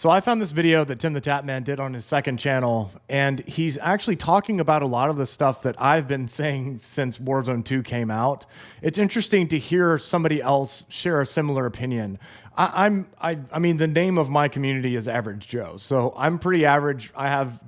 So I found this video that TimTheTatman did on his second channel, and he's actually talking about a lot of the stuff that I've been saying since Warzone 2 came out. It's interesting to hear somebody else share a similar opinion. I mean, the name of my community is Average Joe, so I'm pretty average. I have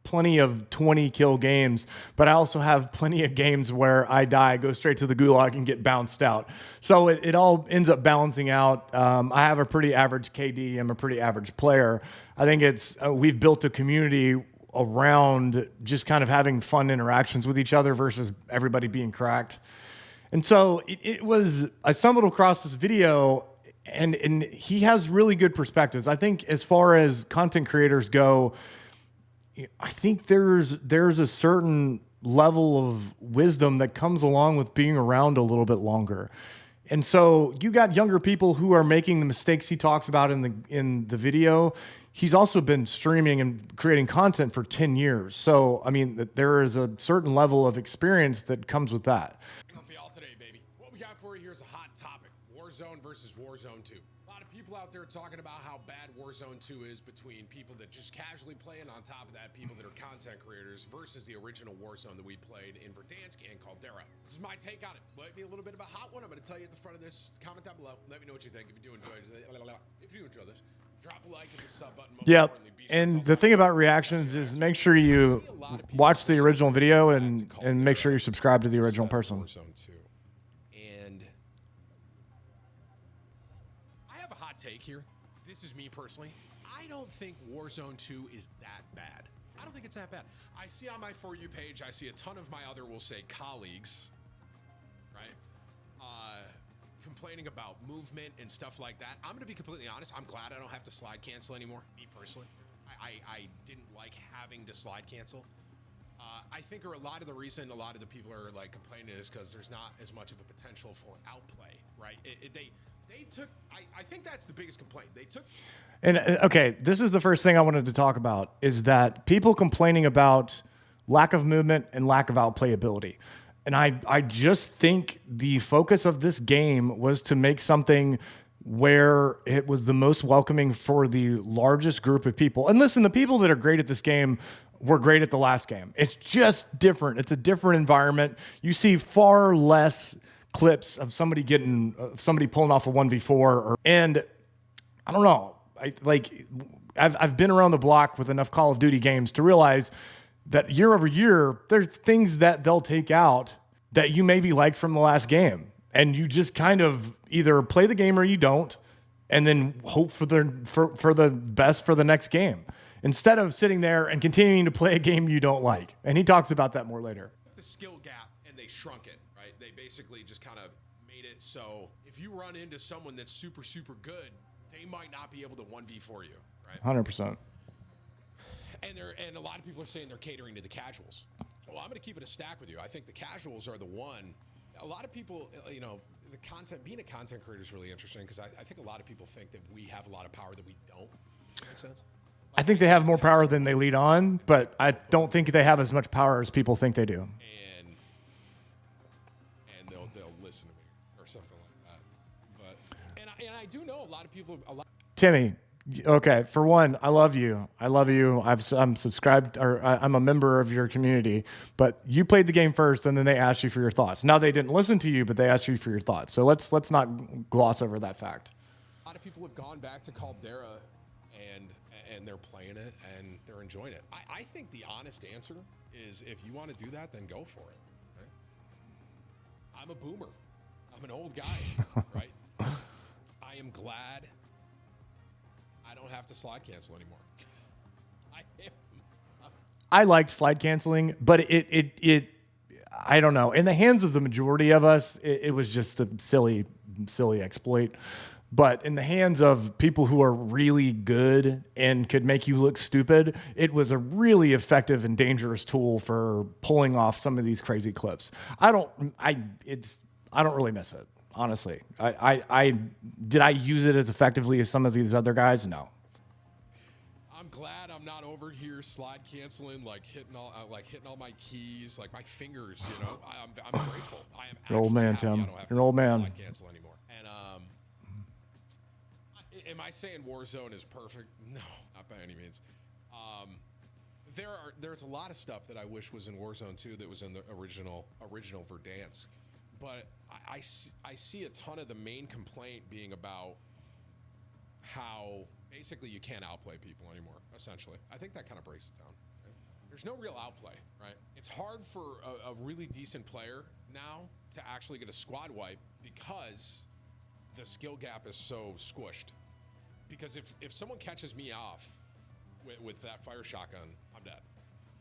plenty of 20 kill games, but I also have plenty of games where I die, go straight to the gulag and get bounced out. So it all ends up balancing out. I have a pretty average KD. I'm a pretty average player. I think it's, we've built a community around just kind of having fun interactions with each other versus everybody being cracked. And so I stumbled across this video, and he has really good perspectives. I think as far as content creators go, I think there's a certain level of wisdom that comes along with being around a little bit longer. And so you got younger people who are making the mistakes he talks about in the video. He's also been streaming and creating content for 10 years. So, I mean, there is a certain level of experience that comes with that. For y'all today, baby. What we got for you here is a hot topic. Warzone versus Warzone 2. A lot of people out there talking about how bad Warzone 2 is between people that just casually play, and on top of that, people that are content creators versus the original Warzone that we played in Verdansk and Caldera. This is my take on it. Might be a little bit of a hot one. I'm going to tell you at the front of this. Comment down below. Let me know what you think. If you do enjoy this, drop a like and the sub button. Yep. And the thing about reactions is make sure you watch the original video and make sure you subscribe to the original person. And I have a hot take here. This is me personally. I don't think Warzone 2 is that bad. I don't think it's that bad. I see on my For You page, I see a ton of my other, we'll say, colleagues, right? Complaining about movement and stuff like that. I'm going to be completely honest. I'm glad I don't have to slide cancel anymore, me personally. I didn't like having to slide cancel. I think a lot of the reason a lot of the people are like complaining is because there's not as much of a potential for outplay, right? They took, I think that's the biggest complaint. They took. And okay, this is the first thing I wanted to talk about, is that people complaining about lack of movement and lack of outplayability. And I just think the focus of this game was to make something where it was the most welcoming for the largest group of people. And listen, the people that are great at this game were great at the last game. It's just different. It's a different environment. You see far less clips of somebody pulling off a 1v4, and I don't know. I've been around the block with enough Call of Duty games to realize that year over year, there's things that they'll take out that you maybe liked from the last game. And you just kind of either play the game or you don't, and then hope for the best for the next game, instead of sitting there and continuing to play a game you don't like. And he talks about that more later. The skill gap, and they shrunk it, right? They basically just kind of made it so if you run into someone that's super, super good, they might not be able to 1v4 you, right? 100%. And a lot of people are saying they're catering to the casuals. Well, I'm going to keep it a stack with you. I think the casuals are the one. A lot of people, you know, being a content creator is really interesting because I think a lot of people think that we have a lot of power that we don't. Makes sense? I think they have more power than they lead on, but I don't think they have as much power as people think they do. And they'll listen to me or something like that. But and I do know a lot of people. Timmy, okay, for one, I love you. I'm subscribed, or I'm a member of your community, but you played the game first and then they asked you for your thoughts. Now they didn't listen to you, but they asked you for your thoughts. So let's not gloss over that fact. A lot of people have gone back to Caldera and they're playing it and they're enjoying it. I think the honest answer is if you want to do that, then go for it. Right? I'm a boomer. I'm an old guy, right? I am glad I don't have to slide cancel anymore. I liked slide canceling, but it I don't know. In the hands of the majority of us, it was just a silly exploit. But in the hands of people who are really good and could make you look stupid, it was a really effective and dangerous tool for pulling off some of these crazy clips. I don't really miss it. Honestly, did I use it as effectively as some of these other guys? No. I'm glad I'm not over here slide canceling, like hitting all my keys, like my fingers. You know, I'm grateful. I am. You're old man, Tim. I don't have You're an old man. Slide cancel anymore. And Am I saying Warzone is perfect? No, not by any means. There's a lot of stuff that I wish was in Warzone 2 that was in the original Verdansk. But I see a ton of the main complaint being about how basically you can't outplay people anymore, essentially. I think that kind of breaks it down. Right? There's no real outplay, right? It's hard for a really decent player now to actually get a squad wipe because the skill gap is so squished. Because if someone catches me off with that fire shotgun, I'm dead.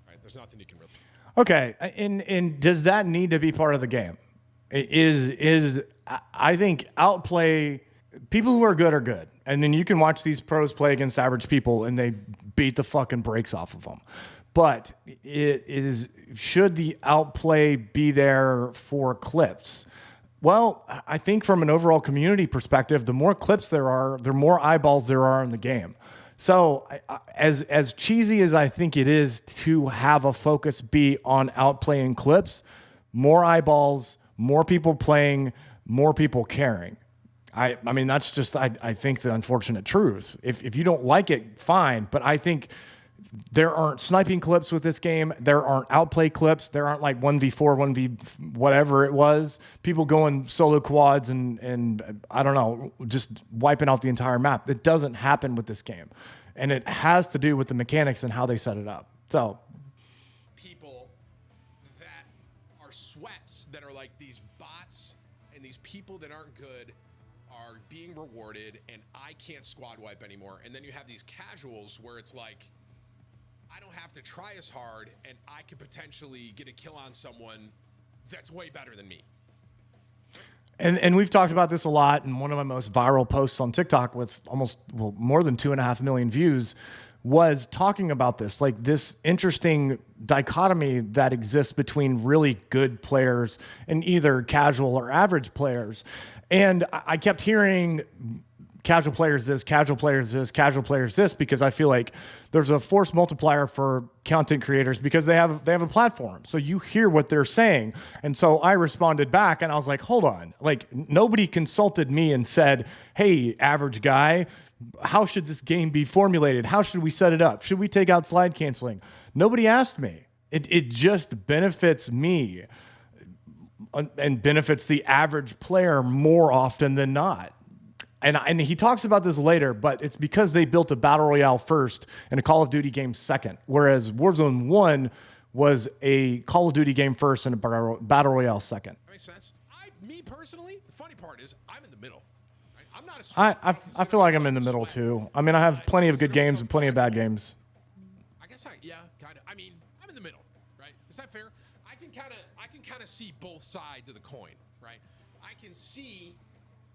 Right? There's nothing you can really. Okay, and does that need to be part of the game? I think outplay, people who are good, and then you can watch these pros play against average people and they beat the fucking brakes off of them. But should the outplay be there for clips? Well, I think from an overall community perspective, the more clips there are, the more eyeballs there are in the game. So as cheesy as I think it is to have a focus be on outplaying clips, more eyeballs, more people playing, more people caring. I mean, that's just, I think, the unfortunate truth. If you don't like it, fine. But I think there aren't sniping clips with this game. There aren't outplay clips. There aren't like 1v4, 1v whatever it was. People going solo quads and I don't know, just wiping out the entire map. It doesn't happen with this game. And it has to do with the mechanics and how they set it up. So people that are sweats that are like these bots and these people that aren't good are being rewarded and I can't squad wipe anymore. And then you have these casuals where it's like, I don't have to try as hard and I could potentially get a kill on someone that's way better than me. And we've talked about this a lot. And one of my most viral posts on TikTok with more than 2.5 million views was talking about this, like this interesting dichotomy that exists between really good players and either casual or average players. And I kept hearing casual players this, casual players this, casual players this, because I feel like there's a force multiplier for content creators because they have a platform. So you hear what they're saying. And so I responded back and I was like, hold on, like nobody consulted me and said, hey, average guy, how should this game be formulated? How should we set it up? Should we take out slide canceling? Nobody asked me. It just benefits me and benefits the average player more often than not. And he talks about this later, but it's because they built a battle royale first and a Call of Duty game second, whereas Warzone 1 was a Call of Duty game first and a battle royale second. That makes sense. Me personally, the funny part is I'm in the middle. Right? I'm not I feel like I'm in the middle too. I mean, I have plenty of good games and plenty of bad games. I guess yeah, kind of. I mean, I'm in the middle, right? Is that fair? I can kind of see both sides of the coin, right? I can see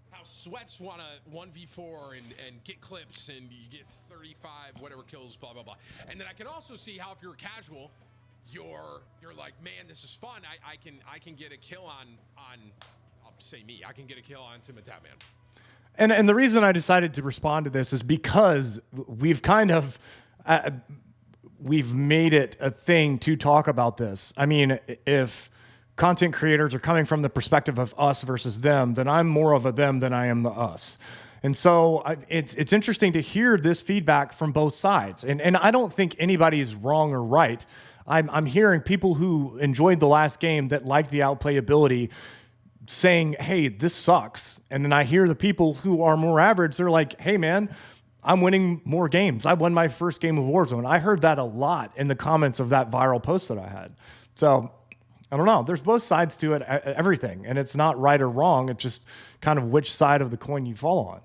how sweats want to 1v4 and get clips and you get 35 whatever kills, blah blah blah. And then I can also see how if you're a casual, you're like, man, this is fun. I can get a kill on I'll say me. I can get a kill on TimTheTatman. And the reason I decided to respond to this is because we've kind of we've made it a thing to talk about this. I mean, if content creators are coming from the perspective of us versus them, then I'm more of a them than I am the us. And so it's interesting to hear this feedback from both sides. And I don't think anybody is wrong or right. I'm hearing people who enjoyed the last game that like the outplayability saying, hey, this sucks. And then I hear the people who are more average, they're like, hey, man, I'm winning more games. I won my first game of Warzone. I heard that a lot in the comments of that viral post that I had. So I don't know. There's both sides to it, everything. And it's not right or wrong. It's just kind of which side of the coin you fall on.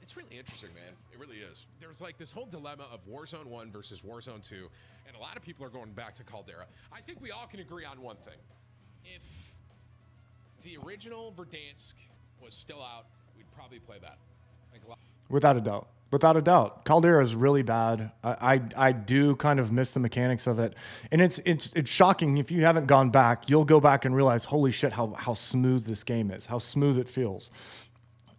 It's really interesting, man. It really is. There's like this whole dilemma of Warzone 1 versus Warzone 2. And a lot of people are going back to Caldera. I think we all can agree on one thing. If the original Verdansk was still out, we'd probably play that. Without a doubt. Without a doubt. Caldera is really bad. I do kind of miss the mechanics of it. And it's shocking. If you haven't gone back, you'll go back and realize, holy shit, how smooth this game is, how smooth it feels.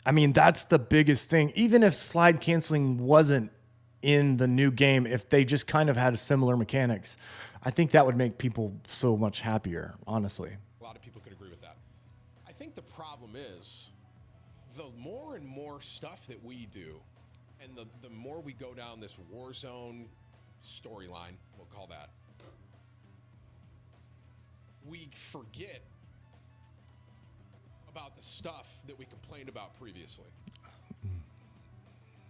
I mean, that's the biggest thing. Even if slide canceling wasn't in the new game, if they just kind of had similar mechanics, I think that would make people so much happier, honestly. A lot of people could agree with that. I think the problem is the more and more stuff that we do, and the more we go down this Warzone storyline, we'll call that, we forget about the stuff that we complained about previously.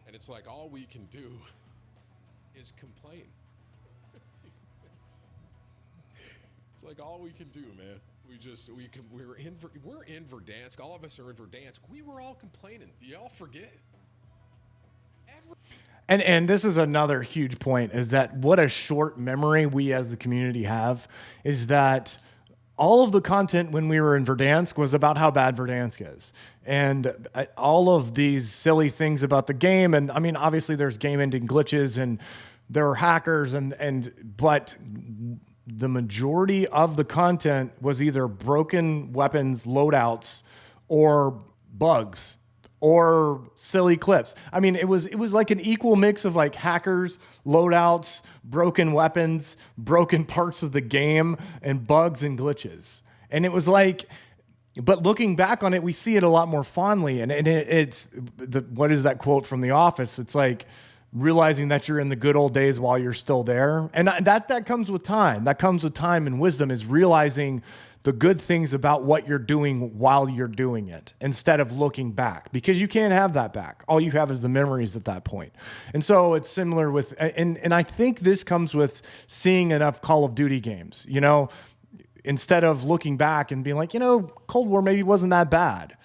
And it's like all we can do is complain. It's like all we can do, man. We're in Verdansk. All of us are in Verdansk. We were all complaining. Do y'all forget? And this is another huge point, is that what a short memory we as the community have, is that all of the content when we were in Verdansk was about how bad Verdansk is. And all of these silly things about the game. And I mean, obviously there's game ending glitches and there are hackers but the majority of the content was either broken weapons loadouts or bugs or silly clips. I mean, it was like an equal mix of like hackers, loadouts, broken weapons, broken parts of the game, and bugs and glitches. And it was like, but looking back on it, we see it a lot more fondly. And it's what is that quote from The Office? It's like realizing that you're in the good old days while you're still there. And that comes with time. That comes with time and wisdom, is realizing the good things about what you're doing while you're doing it, instead of looking back, because you can't have that back. All you have is the memories at that point. And so it's similar with, and I think this comes with seeing enough Call of Duty games, you know, instead of looking back and being like, you know, Cold War maybe wasn't that bad,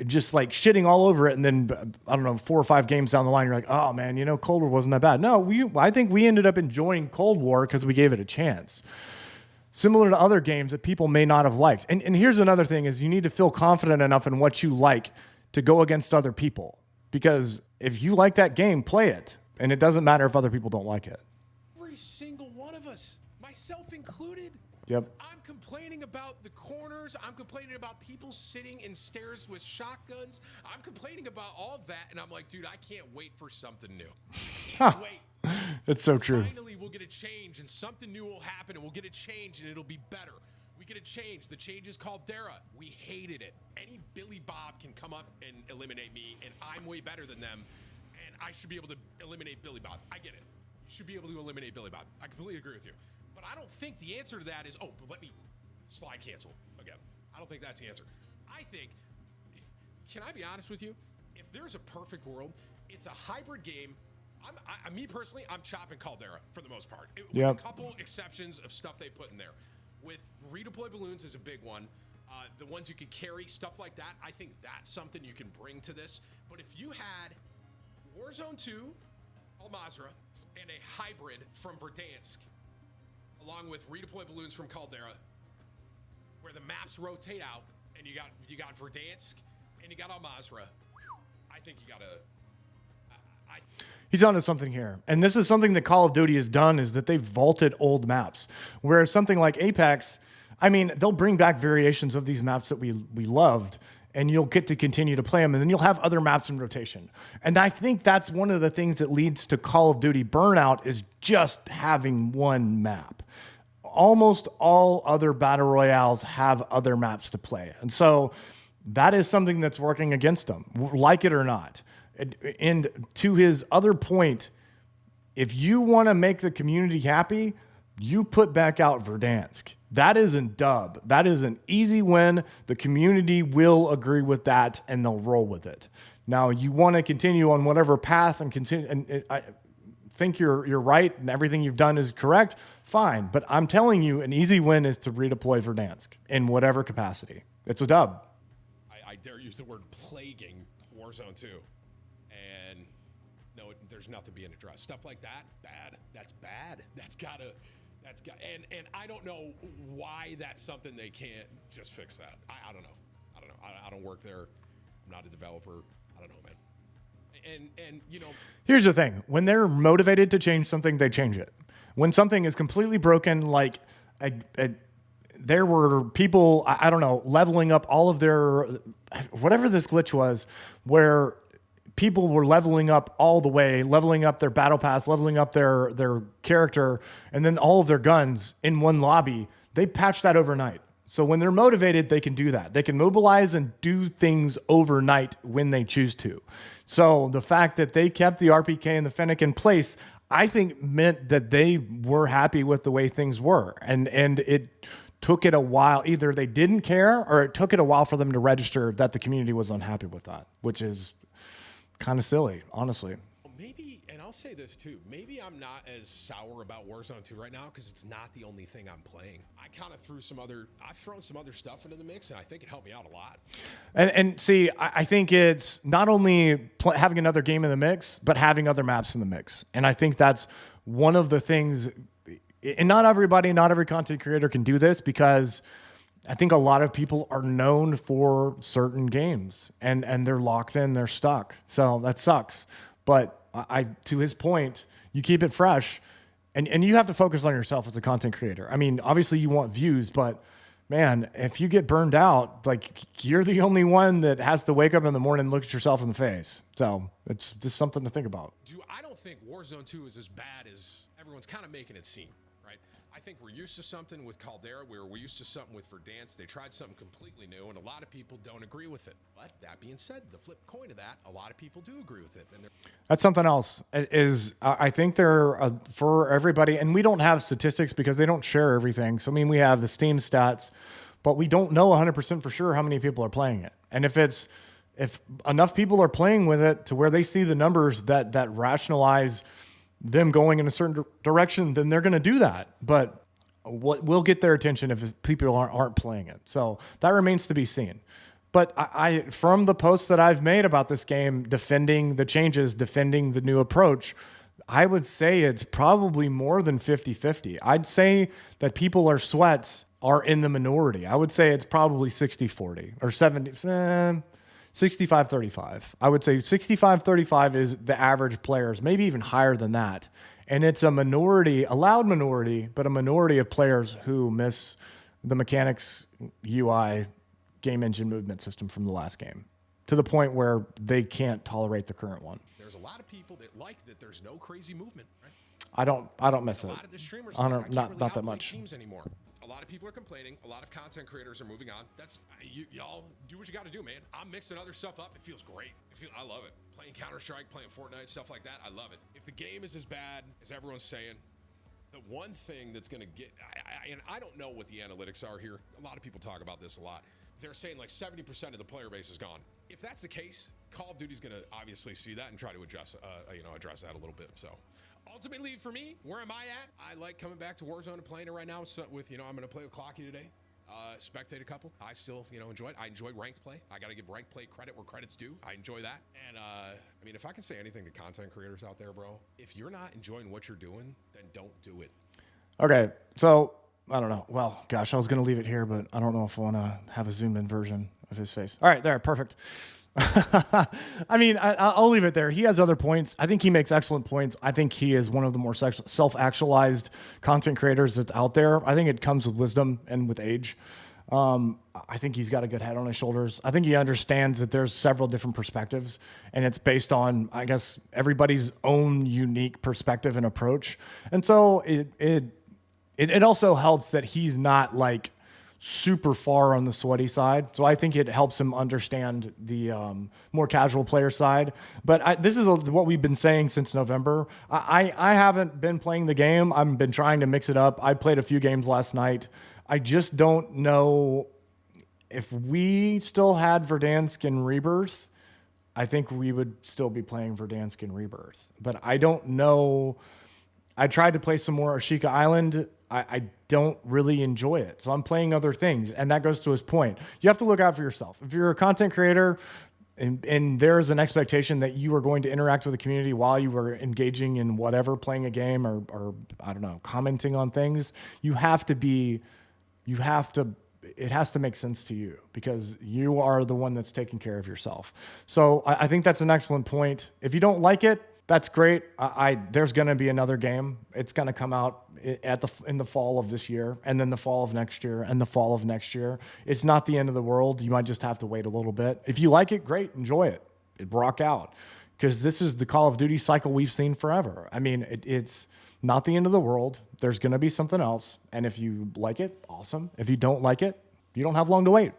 just like shitting all over it. And then, I don't know, 4 or 5 games down the line, you're like, oh man, you know, Cold War wasn't that bad. No, I think we ended up enjoying Cold War because we gave it a chance. Similar to other games that people may not have liked. And here's another thing, is you need to feel confident enough in what you like to go against other people. Because if you like that game, play it. And it doesn't matter if other people don't like it. Every single one of us, myself included. Yep. I'm complaining about the corners. I'm complaining about people sitting in stairs with shotguns. I'm complaining about all of that. And I'm like, dude, I can't wait for something new. I can't wait. It's so true. Finally, we'll get a change, and something new will happen, and we'll get a change, and it'll be better. We get a change. The change is called Dara. We hated it. Any Billy Bob can come up and eliminate me, and I'm way better than them, and I should be able to eliminate Billy Bob. I get it. You should be able to eliminate Billy Bob. I completely agree with you. But I don't think the answer to that is, oh, but let me slide cancel again. I don't think that's the answer. I think, can I be honest with you? If there's a perfect world, it's a hybrid game. Me personally, I'm chopping Caldera for the most part. With a couple exceptions of stuff they put in there. With redeploy balloons is a big one. The ones you could carry, stuff like that. I think that's something you can bring to this. But if you had Warzone 2, Al-Mazrah, and a hybrid from Verdansk, along with redeploy balloons from Caldera, where the maps rotate out, and you got Verdansk and you got Al-Mazrah, I think you got to. He's onto something here. And this is something that Call of Duty has done, is that they've vaulted old maps. Whereas something like Apex, I mean, they'll bring back variations of these maps that we loved, and you'll get to continue to play them, and then you'll have other maps in rotation. And I think that's one of the things that leads to Call of Duty burnout, is just having one map. Almost all other battle royales have other maps to play. And so that is something that's working against them, like it or not. And to his other point, if you want to make the community happy, you put back out Verdansk. That is a dub. That is an easy win. The community will agree with that, and they'll roll with it. Now, you want to continue on whatever path and continue. And I think you're right, and everything you've done is correct. Fine, but I'm telling you, an easy win is to redeploy Verdansk in whatever capacity. It's a dub. I dare use the word plaguing Warzone 2. And no, there's nothing being addressed. Stuff like that, bad. That's bad. And I don't know why that's something they can't just fix that. I don't know. I don't work there. I'm not a developer. I don't know, man. And you know, here's the thing: when they're motivated to change something, they change it. When something is completely broken, like there were people, I don't know, leveling up all of their, whatever this glitch was, where people were leveling up all the way, leveling up their battle pass, leveling up their character, and then all of their guns in one lobby. They patched that overnight. So when they're motivated, they can do that. They can mobilize and do things overnight when they choose to. So the fact that they kept the RPK and the Fennec in place, I think meant that they were happy with the way things were. And it took it a while. Either they didn't care or it took it a while for them to register that the community was unhappy with that, which is kind of silly, honestly. Maybe, and I'll say this too, maybe I'm not as sour about Warzone 2 right now because it's not the only thing I'm playing. I've thrown some other stuff into the mix, and I think it helped me out a lot. And see, I think it's not only having another game in the mix, but having other maps in the mix. And I think that's one of the things, and not every content creator can do this, because I think a lot of people are known for certain games and they're locked in, they're stuck. So that sucks. But to his point, you keep it fresh, and you have to focus on yourself as a content creator. I mean, obviously you want views, but man, if you get burned out, like, you're the only one that has to wake up in the morning and look at yourself in the face. So it's just something to think about. I don't think Warzone 2 is as bad as everyone's kind of making it seem, right? I think we're used to something with Caldera, we're used to something with Verdansk. They tried something completely new, and a lot of people don't agree with it. But that being said, the flip coin of that, a lot of people do agree with it. And that's something else. I think they're for everybody, and we don't have statistics because they don't share everything. So I mean, we have the Steam stats, but we don't know 100% for sure how many people are playing it. And if enough people are playing with it to where they see the numbers that rationalize them going in a certain direction, then they're going to do that. But what will get their attention if people aren't playing it? So that remains to be seen. But I from the posts that I've made about this game, defending the changes, defending the new approach, I would say it's probably more than 50-50. I'd say that people are in the minority. I would say it's probably 60-40 or 65-35. I would say 65-35 is the average players, maybe even higher than that. And it's a minority, a loud minority, but a minority of players who miss the mechanics, UI, game engine movement system from the last game, to the point where they can't tolerate the current one. There's a lot of people that like that there's no crazy movement, right? I don't miss it. A lot of the streamers not that much. Teams anymore. A lot of people are complaining. A lot of content creators are moving on. That's y'all do what you got to do, man. I'm mixing other stuff up. It feels great. I love it. Playing Counter-Strike, playing Fortnite, stuff like that. I love it. If the game is as bad as everyone's saying, the one thing that's going to get, and I don't know what the analytics are here. A lot of people talk about this a lot. They're saying like 70% of the player base is gone. If that's the case, Call of Duty's going to obviously see that and try to address that a little bit. So ultimately, for me, where am I at? I like coming back to Warzone and playing it right now with I'm going to play with Clocky today. Spectate a couple. I still, enjoy it. I enjoy ranked play. I got to give ranked play credit where credit's due. I enjoy that. And, I mean, if I can say anything to content creators out there, bro, if you're not enjoying what you're doing, then don't do it. Okay. So, I don't know. Well, gosh, I was going to leave it here, but I don't know if I want to have a zoom in version of his face. All right, there. Perfect. I mean, I'll leave it there. He has other points. I think he makes excellent points. I think he is one of the more self-actualized content creators that's out there. I think it comes with wisdom and with age. I think he's got a good head on his shoulders. I think he understands that there's several different perspectives, and it's based on, I guess, everybody's own unique perspective and approach. And so it also helps that he's not like super far on the sweaty side. So I think it helps him understand the more casual player side. But this is what we've been saying since November. I haven't been playing the game. I've been trying to mix it up. I played a few games last night. I just don't know if we still had Verdansk and Rebirth. I think we would still be playing Verdansk and Rebirth. But I don't know. I tried to play some more Ashika Island. I don't really enjoy it. So I'm playing other things. And that goes to his point. You have to look out for yourself. If you're a content creator and there's an expectation that you are going to interact with the community while you are engaging in whatever, playing a game or I don't know, commenting on things, it has to make sense to you because you are the one that's taking care of yourself. So I think that's an excellent point. If you don't like it, that's great. There's going to be another game. It's going to come out in the fall of this year, and then the fall of next year, and the fall of next year. It's not the end of the world. You might just have to wait a little bit. If you like it, great, enjoy it. Rock out, because this is the Call of Duty cycle we've seen forever. I mean, it's not the end of the world. There's going to be something else, and if you like it, awesome. If you don't like it, you don't have long to wait.